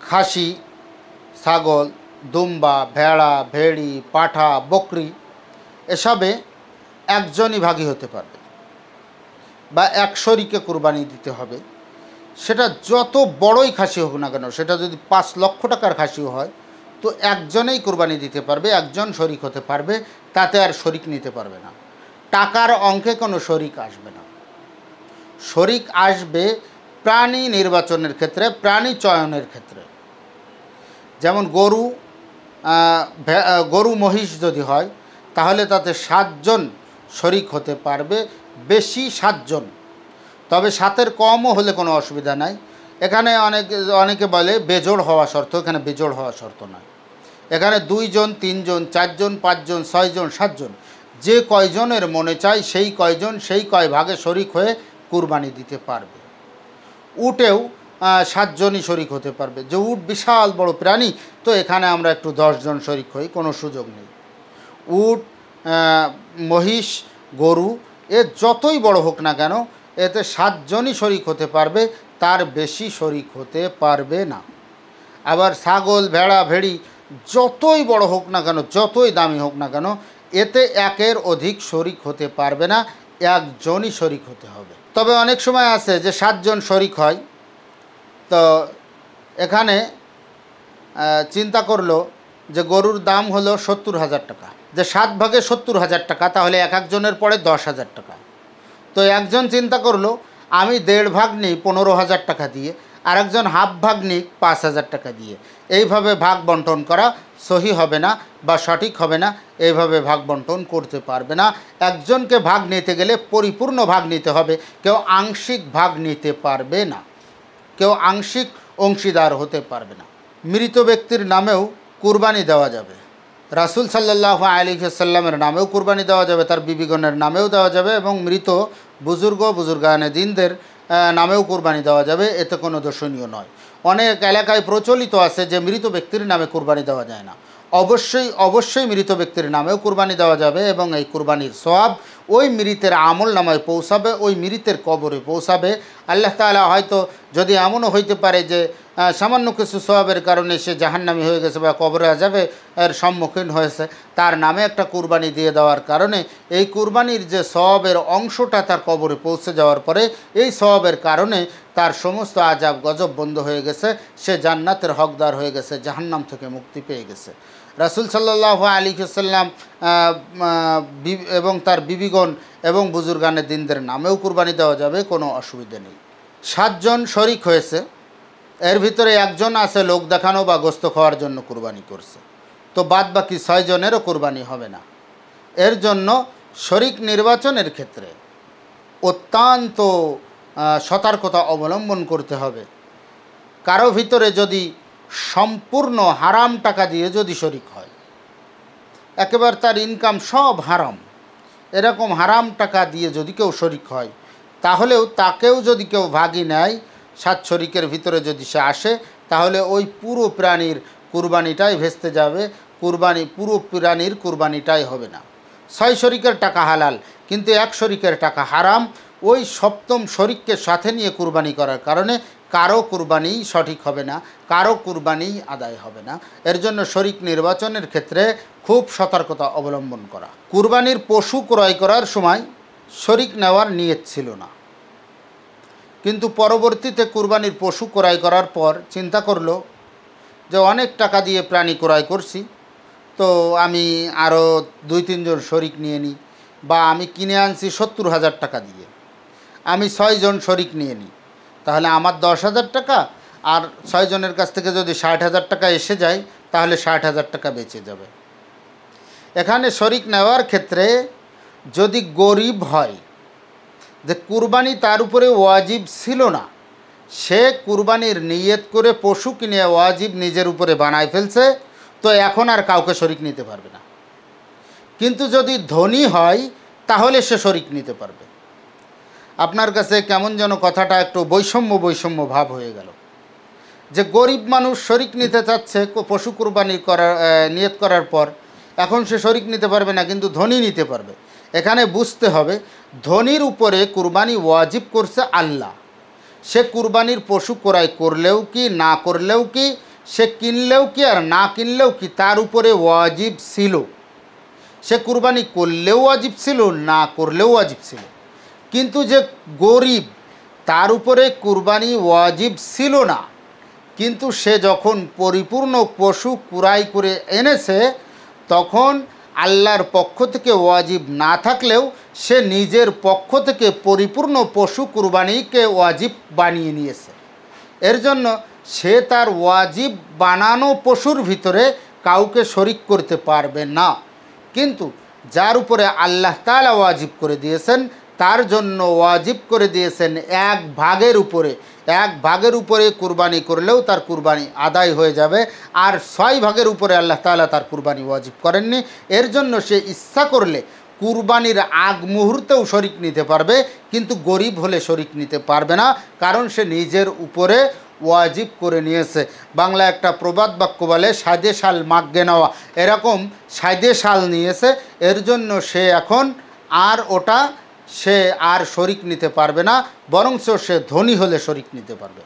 খাসি, ছাগল, দুম্বা, ভেড়া, ভেড়ি, পাঠা, বকরি এসবে একজনই ভাগী হতে পারবে বা এক শরীকে কুরবানি দিতে হবে। সেটা যত বড়ই খাসি হোক না কেন, সেটা যদি 5 লক্ষ টাকার খাসিও হয়, তো একজনেই কুরবানি দিতে পারবে, একজন শরিক হতে পারবে, তাতে আর শরিক নিতে পারবে না। টাকার অঙ্কে কোনো শরিক আসবে না। শরিক আসবে প্রাণী নির্বাচনের ক্ষেত্রে, প্রাণী চয়নের ক্ষেত্রে। যেমন গরু মহিষ যদি হয়, তাহলে তাতে 7 জন শরিক হতে পারবে, বেশি 7 জন। তবে 7-এর কমও হলে কোনো অসুবিধা নাই। এখানে অনেকে বলে বেজোড় হওয়া শর্ত, এখানে বেজোড় হওয়া শর্ত নয়। এখানে 2 জন, 3 জন, 4 জন, 5 জন, 6 জন, 7 জন, যে কয়জনের মনে চায় সেই কয়জন সেই কয় ভাগে শরিক হয়ে কুরবানি দিতে পারবে। উটেও 7 জনই শরিক হতে পারবে। যে উট বিশাল বড় প্রাণী, তো এখানে আমরা একটু 10 জন শরিক হই, কোনো সুযোগ নেই। উট, মহিষ, গরু এ যতই বড় হোক না কেন, এতে 7 জনই শরিক হতে পারবে, তার বেশি শরিক হতে পারবে না। আবার ছাগল, ভেড়া, ভেড়ি যতই বড় হোক না কেন, যতই দামি হোক না কেন, এতে একের অধিক শরিক হতে পারবে না, একজনই শরিক হতে হবে। তবে অনেক সময় আছে যে 7 জন শরিক হয়। তো এখানে চিন্তা করলো যে গরুর দাম হলো 70,000 টাকা, যে 7 ভাগে 70,000 টাকা, তাহলে এক একজনের পড়ে 10,000 টাকা। তো একজন চিন্তা করলো আমি 1.5 ভাগ নিই 15,000 টাকা দিয়ে, আরেকজন হাফ ভাগ নিই 5,000 টাকা দিয়ে। এইভাবে ভাগ বন্টন করা সহি হবে না বা সঠিক হবে না। এইভাবে ভাগ বন্টন করতে পারবে না। একজনকে ভাগ নিতে গেলে পরিপূর্ণ ভাগ নিতে হবে, কেউ আংশিক ভাগ নিতে পারবে না, কেউ আংশিক অংশীদার হতে পারবে না। মৃত ব্যক্তির নামেও কুরবানি দেওয়া যাবে। রাসূল সাল্লাল্লাহু আলাইহি ওয়াসাল্লামের নামেও কুরবানি দেওয়া যাবে, তার বিবিগণের নামেও দেওয়া যাবে, এবং মৃত বুজুর্গানে দিনদের নামেও কুরবানি দেওয়া যাবে। এতে কোনো দোষণীয় নয়। অনেক এলাকায় প্রচলিত আছে যে মৃত ব্যক্তির নামে কুরবানি দেওয়া যায় না। অবশ্যই মৃত ব্যক্তির নামেও কুরবানি দেওয়া যাবে, এবং এই কুরবানির সওয়াব ওই মৃতের আমল নামায় পৌঁছাবে, ওই মৃতের কবরে পৌঁছাবে। আল্লাহ তাআলা হয়তো যদি এমনও হইতে পারে যে সামান্য কিছু সওয়াবের কারণে সে জাহান্নামী হয়ে গেছে বা কবরে আযাবে এর সম্মুখীন হয়েছে, তার নামে একটা কুরবানি দিয়ে দেওয়ার কারণে এই কুরবানির যে সওয়াবের অংশটা তার কবরে পৌঁছে যাওয়ার পরে, এই সওয়াবের কারণে তার সমস্ত আযাব গজব বন্ধ হয়ে গেছে, সে জান্নাতের হকদার হয়ে গেছে, জাহান্নাম থেকে মুক্তি পেয়ে গেছে। রাসূল সাল্লাল্লাহু আলাইহি ওয়াসাল্লাম এবং তার বিবিগণ এবং বুজুর্গানে দিনদের নামেও কুরবানি দেওয়া যাবে, কোনো অসুবিধা নেই। 7 জন শরিক হয়েছে, এর ভিতরে একজন আছে লোক দেখানো বা গোস্ত খাওয়ার জন্য কুরবানি করছে, তো বাদ বাকি 6 জনেরও কুরবানি হবে না। এর জন্য শরিক নির্বাচনের ক্ষেত্রে অত্যন্ত সতর্কতা অবলম্বন করতে হবে। কারো ভিতরে যদি সম্পূর্ণ হারাম টাকা দিয়ে যদি শরিক হয়, একেবারে তার ইনকাম সব হারাম, এরকম হারাম টাকা দিয়ে যদি কেউ শরিক হয়, তাহলেও তাকেও যদি কেউ ভাগী নেয়, 7 শরিকের ভিতরে যদি সে আসে, তাহলে ওই পুরো প্রাণীর কুরবানিটাই ভেস্তে যাবে, পুরো প্রাণীর কুরবানিটাই হবে না। 6 শরিকের টাকা হালাল, কিন্তু 1 শরিকের টাকা হারাম। ওই 7ম শরিককে সাথে নিয়ে কুরবানি করার কারণে কারো কুরবানিই সঠিক হবে না, কারো কুরবানিই আদায় হবে না। এর জন্য শরিক নির্বাচনের ক্ষেত্রে খুব সতর্কতা অবলম্বন করা। কুরবানির পশু ক্রয় করার সময় শরিক নেওয়ার নিয়ত ছিল না, কিন্তু পরবর্তীতে কুরবানির পশু ক্রয় করার পর চিন্তা করলো যে অনেক টাকা দিয়ে প্রাণী ক্রয় করছি, তো আমি আরও 2-3 জন শরিক নিয়ে নিই, বা আমি কিনে আনছি 70,000 টাকা দিয়ে, আমি 6 জন শরিক নিয়ে নিই, তাহলে আমার 10,000 টাকা, আর 6 জনের কাছ থেকে যদি 60,000 টাকা এসে যায়, তাহলে 60,000 টাকা বেঁচে যাবে। এখানে শরিক নেওয়ার ক্ষেত্রে যদি গরিব হয়, যে কুরবানি তার উপরে ওয়াজিব ছিল না, সে কুরবানির নিয়ত করে পশু কিনে ওয়াজিব নিজের উপরে বানায় ফেলছে, তো এখন আর কাউকে শরিক নিতে পারবে না। কিন্তু যদি ধনী হয়, তাহলে সে শরিক নিতে পারবে। আপনার কাছে কেমন যেন কথাটা একটু বৈষম্য ভাব হয়ে গেল, যে গরিব মানুষ শরিক নিতে চাচ্ছে পশু কুরবানি করার নিয়ত করার পর, এখন সে শরিক নিতে পারবে না, কিন্তু ধনী নিতে পারবে। এখানে বুঝতে হবে, ধনীর উপরে কুরবানি ওয়াজিব করছে আল্লাহ। সে কুরবানির পশু ক্রয় করলেও কি না করলেও কি, সে কিনলেও কি আর না কিনলেও কি তার উপরে ওয়াজিব ছিল, সে কুরবানি করলেও ওয়াজিব ছিল, না করলেও ওয়াজিব ছিল। কিন্তু যে গরিব তার উপরে কুরবানি ওয়াজিব ছিল না, কিন্তু সে যখন পরিপূর্ণ পশু কুরাই করে এনেছে তখন আল্লাহর পক্ষ থেকে ওয়াজিব না থাকলেও সে নিজের পক্ষ থেকে পরিপূর্ণ পশু কুরবানিকে ওয়াজিব বানিয়ে নিয়েছে। এর জন্য সে তার ওয়াজিব বানানো পশুর ভিতরে কাউকে শরিক করতে পারবে না। কিন্তু যার উপরে আল্লাহ তাআলা ওয়াজিব করে দিয়েছেন তার জন্য ওয়াজিব করে দিয়েছেন এক ভাগের উপরে কুরবানি করলেও তার কুরবানি আদায় হয়ে যাবে, আর 6 ভাগের উপরে আল্লাহ তাআলা তার কুরবানি ওয়াজিব করেননি। এর জন্য সে ইচ্ছা করলে কুরবানির আগ মুহূর্তেও শরিক নিতে পারবে, কিন্তু গরিব হলে শরিক নিতে পারবে না, কারণ সে নিজের উপরে ওয়াজিব করে নিয়েছে। বাংলা একটা প্রবাদ বাক্য বলে, সাদে শাল মাগ্গে নেওয়া, এরকম সাদে শাল নিয়েছে। এর জন্য সে এখন সে আর শরিক নিতে পারবে না, বরঞ্চ সে ধনী হলে শরিক নিতে পারবে।